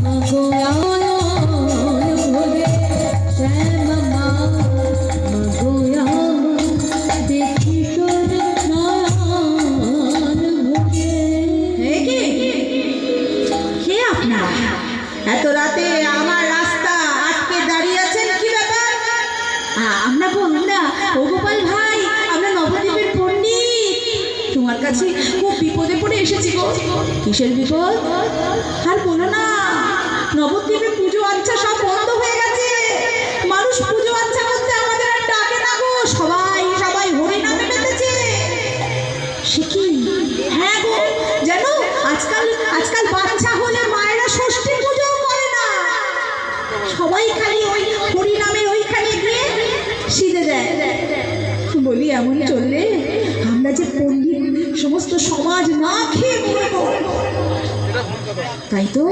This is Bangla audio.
এত রাতে আমার রাস্তা আটকে দাঁড়িয়ে আছেন, কি ব্যাপার? আমরা বন্ধুরা, ও গোপাল ভাই, আমরা নবদ্বীপের পণ্ডিত, তোমার কাছে খুব বিপদে পড়ে এসেছি গো। কিসের বিপদ? আর বলো না, নবদ্বীপে পুজো আচ্ছা সব বন্ধ হয়ে গেছে। মানুষ পুজো আচ্ছা করতে আমাদের আর ডাকে না গো, সবাই সবাই হরি নামে মেতেছে। সে কি? হ্যাঁ গো, জানো আজকাল আজকাল বাচ্চা হলে মায়েরা ষষ্ঠী পুজো করে না, সবাই খালি ওই হরি নামে ওইখানে গিয়ে সিঁধে দেয়। বলি এমন চললে আমরা যে পণ্ডিত সমস্ত সমাজ না খেয়ে মরবো। তাই তো।